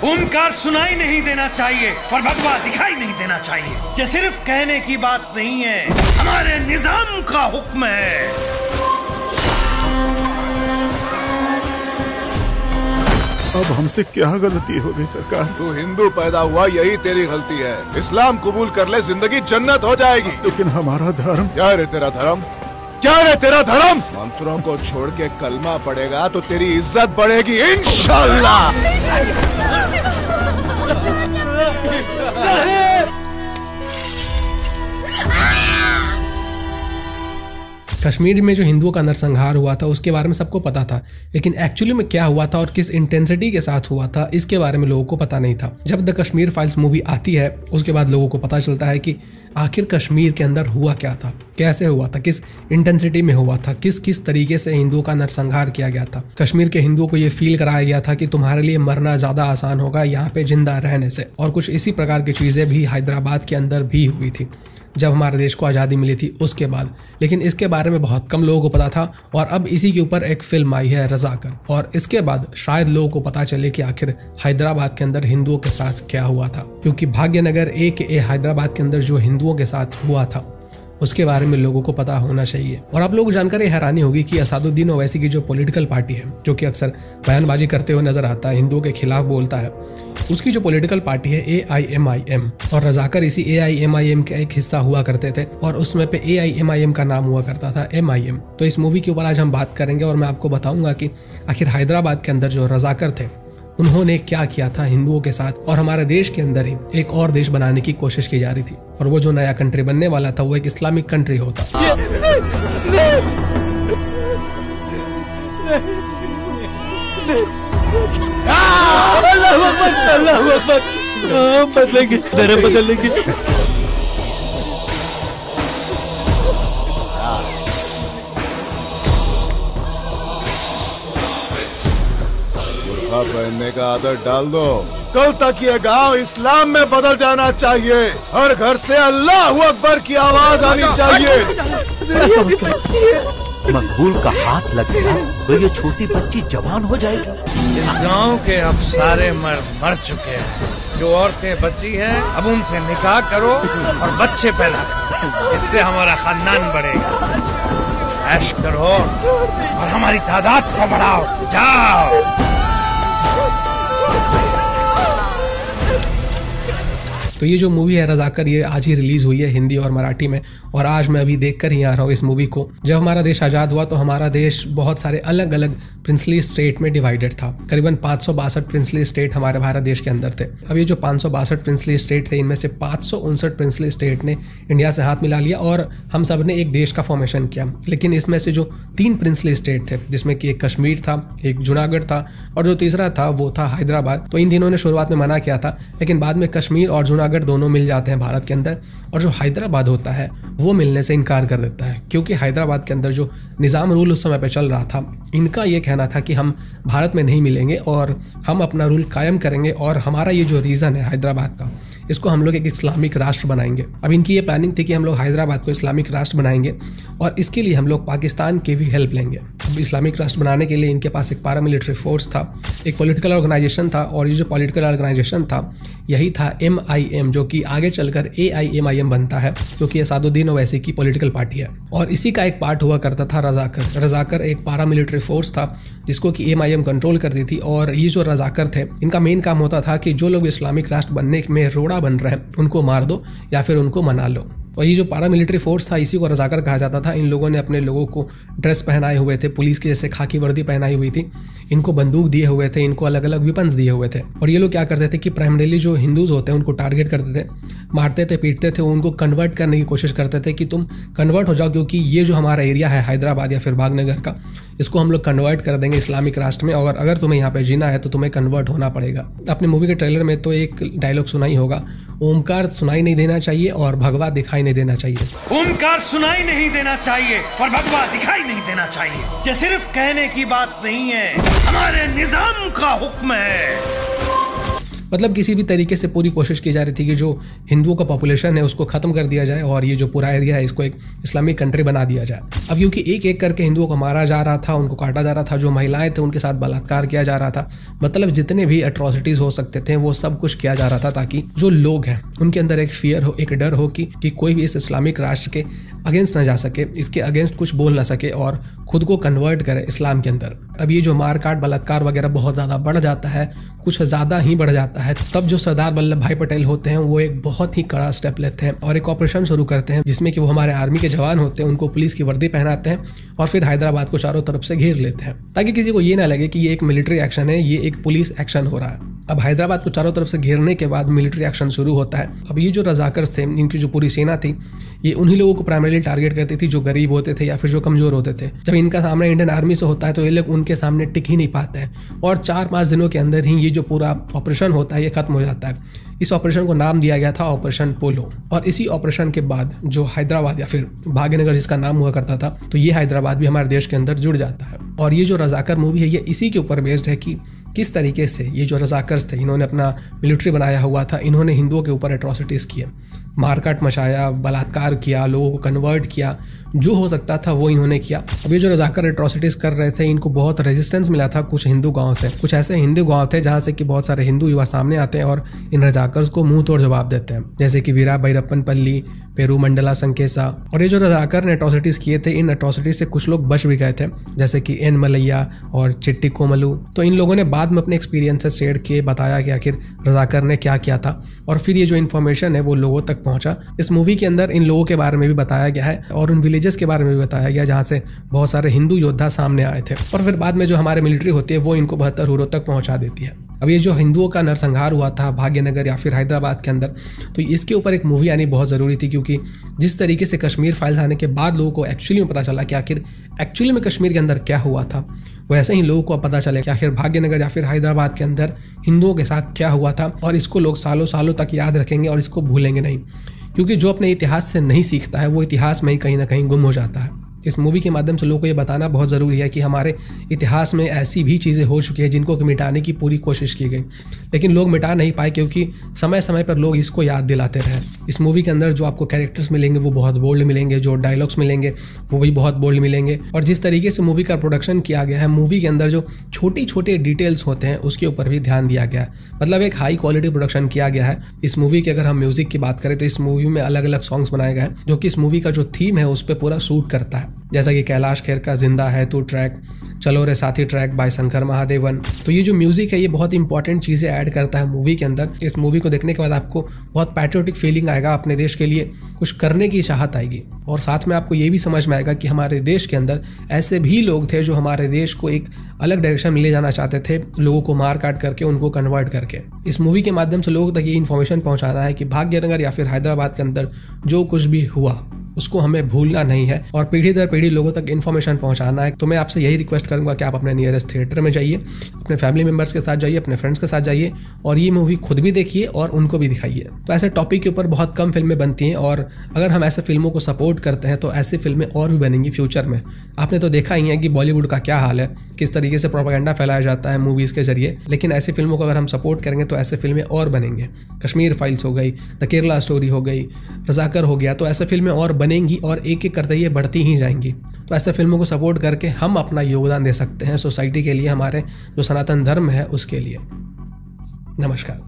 ओमकार सुनाई नहीं देना चाहिए और भगवा दिखाई नहीं देना चाहिए। ये सिर्फ कहने की बात नहीं है, हमारे निजाम का हुक्म है। अब हमसे क्या गलती हो गई सरकार? तू हिंदू पैदा हुआ, यही तेरी गलती है। इस्लाम कबूल कर ले, जिंदगी जन्नत हो जाएगी। लेकिन हमारा धर्म। क्या रे तेरा धर्म? क्या रे तेरा धर्म? मंत्रों को छोड़ के कलमा पड़ेगा तो तेरी इज्जत बढ़ेगी इंशाअल्लाह। कश्मीर में जो हिंदुओं का नरसंहार हुआ था उसके बारे में सबको पता था, लेकिन एक्चुअली में क्या हुआ था और किस इंटेंसिटी के साथ हुआ था इसके बारे में लोगों को पता नहीं था। जब द कश्मीर फाइल्स मूवी आती है उसके बाद लोगों को पता चलता है कि आखिर कश्मीर के अंदर हुआ क्या था, कैसे हुआ था, किस इंटेंसिटी में हुआ था, किस किस तरीके से हिंदुओं का नरसंहार किया गया था। कश्मीर के हिंदुओं को ये फील कराया गया था कि तुम्हारे लिए मरना ज्यादा आसान होगा यहाँ पे जिंदा रहने से, और कुछ इसी प्रकार की चीजें भी हैदराबाद के अंदर भी हुई थी जब हमारे देश को आज़ादी मिली थी उसके बाद। लेकिन इसके बारे में बहुत कम लोगों को पता था, और अब इसी के ऊपर एक फिल्म आई है रजाकर, और इसके बाद शायद लोगों को पता चले कि आखिर हैदराबाद के अंदर हिंदुओं के साथ क्या हुआ था। क्योंकि भाग्यनगर AKA हैदराबाद के अंदर जो हिंदुओं के साथ हुआ था उसके बारे में लोगों को पता होना चाहिए। और आप लोगों को जानकर हैरानी होगी कि असदुद्दीन ओवैसी की जो पॉलिटिकल पार्टी है, जो कि अक्सर बयानबाजी करते हुए नजर आता है, हिंदुओं के खिलाफ बोलता है, उसकी जो पॉलिटिकल पार्टी है AIMIM, और रजाकर इसी AIMIM का एक हिस्सा हुआ करते थे, और उसमें पे AIMIM का नाम हुआ करता था MIM। तो इस मूवी के ऊपर आज हम बात करेंगे और मैं आपको बताऊंगा कि आखिर हैदराबाद के अंदर जो रजाकर थे उन्होंने क्या किया था हिंदुओं के साथ, और हमारे देश के अंदर ही एक और देश बनाने की कोशिश की जा रही थी, और वो जो नया कंट्री बनने वाला था वो एक इस्लामिक कंट्री होता। बदलेंगे, धर्म बदलेंगे। पहनने का आदत डाल दो। कल तक ये गांव इस्लाम में बदल जाना चाहिए। हर घर से अल्लाह अकबर की आवाज आनी चाहिए। मकबूल का हाथ लग गया तो ये छोटी बच्ची जवान हो जाएगी। इस गांव के अब सारे मर चुके हैं। जो औरतें बची हैं अब उनसे निकाह करो और बच्चे पैदा करो, इससे हमारा खानदान बढ़ेगा। ऐश करो और हमारी तादाद को बढ़ाओ। जाओ। तो ये जो मूवी है रजाकर, ये आज ही रिलीज हुई है हिंदी और मराठी में, और आज मैं अभी देख कर ही आ रहा हूँ इस मूवी को। जब हमारा देश आज़ाद हुआ तो हमारा देश बहुत सारे अलग अलग प्रिंसली स्टेट में डिवाइडेड था। करीबन 562 प्रिंसली स्टेट हमारे भारत देश के अंदर थे। अब ये जो 562 प्रिंसली स्टेट थे, इनमें से 559 प्रिंसली स्टेट ने इंडिया से हाथ मिला लिया और हम सब ने एक देश का फॉर्मेशन किया। लेकिन इसमें से जो 3 प्रिंसली स्टेट थे, जिसमें कि एक कश्मीर था, एक जूनागढ़ था, और जो तीसरा था वो था हैदराबाद, तो इन दिनों ने शुरुआत में मना किया था, लेकिन बाद में कश्मीर और जूनागढ़ दोनों मिल जाते हैं भारत के अंदर, और जो हैदराबाद होता है वो मिलने से इनकार कर देता है। क्योंकि हैदराबाद के अंदर जो निज़ाम रूल उस समय पे चल रहा था, इनका ये कहना था कि हम भारत में नहीं मिलेंगे और हम अपना रूल कायम करेंगे, और हमारा ये जो रीजन है हैदराबाद का, इसको हम लोग एक इस्लामिक राष्ट्र बनाएंगे। अब इनकी ये प्लानिंग थी कि हम लोग हैदराबाद को इस्लामिक राष्ट्र बनाएंगे और इसके लिए हम लोग पाकिस्तान की भी हेल्प लेंगे। अब इस्लामिक राष्ट्र बनाने के लिए इनके पास एक पैरामिलिट्री फोर्स था, एक पॉलिटिकल ऑर्गेनाइजेशन था, और ये जो पॉलिटिकल ऑर्गेनाइजेशन था यही था MIM, जो कि आगे चलकर AIMIM बनता है, क्योंकि असदुद्दीन ओवैसी की पॉलिटिकल पार्टी है। और इसी का एक पार्ट हुआ करता था रजाकर। रजाकर एक पैरामिलिट्री फोर्स था जिसको कि MIM कंट्रोल करती थी, और ये जो रजाकर थे इनका मेन काम होता था कि जो लोग इस्लामिक राष्ट्र बनने में रोड़ा बन रहे हैं उनको मार दो या फिर उनको मना लो। और ये जो पैरामिलिट्री फोर्स था इसी को रजाकर कहा जाता था। इन लोगों ने अपने लोगों को ड्रेस पहनाए हुए थे, पुलिस की जैसे खाकी वर्दी पहनाई हुई थी, इनको बंदूक दिए हुए थे, इनको अलग अलग वेपन्स दिए हुए थे। और ये लोग क्या करते थे कि प्राइमरीली जो हिंदूज होते हैं उनको टारगेट करते थे, मारते थे, पीटते थे, उनको कन्वर्ट करने की कोशिश करते थे कि तुम कन्वर्ट हो जाओ, क्योंकि ये जो हमारा एरिया है हैदराबाद या फिर भाग्यनगर का, इसको हम लोग कन्वर्ट कर देंगे इस्लामिक राष्ट्र में, और अगर तुम्हें यहाँ पे जीना है तो तुम्हें कन्वर्ट होना पड़ेगा। अपने मूवी के ट्रेलर में तो एक डायलॉग सुना ही होगा, ओमकार सुनाई नहीं देना चाहिए और भगवा दिखाई नहीं देना चाहिए। ओमकार सुनाई नहीं देना चाहिए और भगवा दिखाई नहीं देना चाहिए। ये सिर्फ कहने की बात नहीं है, हमारे निजाम का हुक्म है। मतलब किसी भी तरीके से पूरी कोशिश की जा रही थी कि जो हिंदुओं का पॉपुलेशन है उसको ख़त्म कर दिया जाए और ये जो पूरा एरिया है इसको एक इस्लामिक कंट्री बना दिया जाए। अब क्योंकि एक एक करके हिंदुओं को मारा जा रहा था, उनको काटा जा रहा था, जो महिलाएं थे उनके साथ बलात्कार किया जा रहा था, मतलब जितने भी एट्रोसिटीज़ हो सकते थे वो सब कुछ किया जा रहा था ताकि जो लोग हैं उनके अंदर एक फियर हो, एक डर हो कि कोई भी इस इस्लामिक राष्ट्र के अगेंस्ट ना जा सके, इसके अगेंस्ट कुछ बोल ना सके और खुद को कन्वर्ट करे इस्लाम के अंदर। अब ये जो मारकाट बलात्कार वगैरह बहुत ज़्यादा बढ़ जाता है, कुछ ज़्यादा ही बढ़ जाता है, तब जो सरदार वल्लभ भाई पटेल होते हैं वो एक बहुत ही कड़ा स्टेप लेते हैं और एक ऑपरेशन शुरू करते हैं जिसमें कि वो हमारे आर्मी के जवान होते हैं उनको पुलिस की वर्दी पहनाते हैं और फिर हैदराबाद को चारों तरफ से घेर लेते हैं ताकि किसी को ये ना लगे कि ये एक मिलिट्री एक्शन है, ये एक पुलिस एक्शन हो रहा है। अब हैदराबाद को चारों तरफ से घेरने के बाद मिलिट्री एक्शन शुरू होता है। अब ये जो रजाकर्स थे, इनकी जो पूरी सेना थी, ये उन्हीं लोगों को प्राइमरीली टारगेट करती थी जो गरीब होते थे या फिर जो कमजोर होते थे। जब इनका सामना इंडियन आर्मी से होता है तो ये लोग उनके सामने टिक ही नहीं पाते हैं और 4-5 दिनों के अंदर ही ये जो पूरा ऑपरेशन होता है ये खत्म हो जाता है। इस ऑपरेशन को नाम दिया गया था ऑपरेशन पोलो और इसी ऑपरेशन के बाद जो हैदराबाद या फिर भाग्यनगर जिसका नाम हुआ करता था, तो ये हैदराबाद भी हमारे देश के अंदर जुड़ जाता है। और ये जो रजाकर मूवी है ये इसी के ऊपर बेस्ड है कि किस तरीके से ये जो रजाकर्स थे, इन्होंने अपना मिलिट्री बनाया हुआ था, इन्होंने हिंदुओं के ऊपर एट्रोसिटीज़ किए, मारकाट मचाया, बलात्कार किया, लोगों को कन्वर्ट किया, जो हो सकता था वो इन्होंने किया। अब ये जो रजाकर एट्रोसिटीज़ कर रहे थे इनको बहुत रेजिस्टेंस मिला था कुछ हिंदू गाँव से। कुछ ऐसे हिंदू गाँव थे जहाँ से कि बहुत सारे हिंदू युवा सामने आते हैं और इन रजाकर्स को मुंह तोड़ जवाब देते हैं, जैसे कि वीरा भैरप्पन पल्ली, पेरू मंडला संकेसा। और ये जो रजाकर ने एट्रोसिटीज़ किए थे, इन एट्रोसिटीज़ से कुछ लोग बच भी गए थे जैसे कि एन मलैया और चिट्टी कोमलू। तो इन लोगों ने बाद में अपने एक्सपीरियंसेस शेयर किए, बताया कि आखिर रजाकर ने क्या किया था और फिर ये जो इन्फॉर्मेशन है वो लोगों तक पहुंचा। इस मूवी के अंदर इन लोगों के बारे में भी बताया गया है और उन विलेजेस के बारे में भी बताया गया जहाँ से बहुत सारे हिंदू योद्धा सामने आए थे और फिर बाद में जो हमारे मिलिट्री होती है वो इनको 72 हुरों तक पहुंचा देती है। अब ये जो हिंदुओं का नरसंहार हुआ था भाग्यनगर या फिर हैदराबाद के अंदर, तो इसके ऊपर एक मूवी आनी बहुत ज़रूरी थी क्योंकि जिस तरीके से कश्मीर फाइल्स आने के बाद लोगों को एक्चुअली में पता चला कि आखिर एक्चुअली में कश्मीर के अंदर क्या हुआ था, वैसे ही लोगों को अब पता चले कि आखिर भाग्यनगर या फिर हैदराबाद के अंदर हिंदुओं के साथ क्या हुआ था। और इसको लोग सालों सालों तक याद रखेंगे और इसको भूलेंगे नहीं, क्योंकि जो अपने इतिहास से नहीं सीखता है वो इतिहास में ही कहीं ना कहीं गुम हो जाता है। इस मूवी के माध्यम से लोगों को ये बताना बहुत ज़रूरी है कि हमारे इतिहास में ऐसी भी चीज़ें हो चुकी हैं जिनको मिटाने की पूरी कोशिश की गई, लेकिन लोग मिटा नहीं पाए क्योंकि समय समय पर लोग इसको याद दिलाते रहे। इस मूवी के अंदर जो आपको कैरेक्टर्स मिलेंगे वो बहुत बोल्ड मिलेंगे, जो डायलॉग्स मिलेंगे वो भी बहुत बोल्ड मिलेंगे और जिस तरीके से मूवी का प्रोडक्शन किया गया है, मूवी के अंदर जो छोटी छोटे डिटेल्स होते हैं उसके ऊपर भी ध्यान दिया गया है। मतलब एक हाई क्वालिटी प्रोडक्शन किया गया है। इस मूवी की अगर हम म्यूजिक की बात करें तो इस मूवी में अलग अलग सॉन्ग्स बनाए गए हैं जो कि इस मूवी का जो थीम है उस पर पूरा सूट करता है, जैसा कि कैलाश खेर का जिंदा है तू ट्रैक, चलो रे साथी ट्रैक बाय शंकर महादेवन। तो ये जो म्यूजिक है ये बहुत इंपॉर्टेंट चीज़ें ऐड करता है मूवी के अंदर। इस मूवी को देखने के बाद आपको बहुत पैट्रियोटिक फीलिंग आएगा, अपने देश के लिए कुछ करने की चाहत आएगी और साथ में आपको ये भी समझ में आएगा कि हमारे देश के अंदर ऐसे भी लोग थे जो हमारे देश को एक अलग डायरेक्शन में ले जाना चाहते थे, लोगों को मार काट करके, उनको कन्वर्ट करके। इस मूवी के माध्यम से लोगों तक ये इन्फॉर्मेशन पहुंचाना है कि भाग्यनगर या फिर हैदराबाद के अंदर जो कुछ भी हुआ उसको हमें भूलना नहीं है और पीढ़ी दर पीढ़ी लोगों तक इन्फॉर्मेशन पहुंचाना है। तो मैं आपसे यही रिक्वेस्ट करूंगा कि आप अपने नियरेस्ट थिएटर में जाइए, अपने फैमिली मेंबर्स के साथ जाइए, अपने फ्रेंड्स के साथ जाइए और ये मूवी खुद भी देखिए और उनको भी दिखाइए। तो ऐसे टॉपिक के ऊपर बहुत कम फिल्में बनती हैं और अगर हम ऐसे फिल्मों को सपोर्ट करते हैं तो ऐसी फिल्में और भी बनेंगी फ्यूचर में। आपने तो देखा ही है कि बॉलीवुड का क्या हाल है, किस तरीके से प्रोपेगेंडा फैलाया जाता है मूवीज़ के जरिए, लेकिन ऐसी फिल्मों को अगर हम सपोर्ट करेंगे तो ऐसे फिल्में और बनेंगे। कश्मीर फाइल्स हो गई, द केरला स्टोरी हो गई, रजाकर हो गया, तो ऐसे फिल्में और बनेंगी और एक करते ये बढ़ती ही जाएंगी। तो ऐसे फिल्मों को सपोर्ट करके हम अपना योगदान दे सकते हैं सोसाइटी के लिए, हमारे जो सनातन धर्म है उसके लिए। नमस्कार।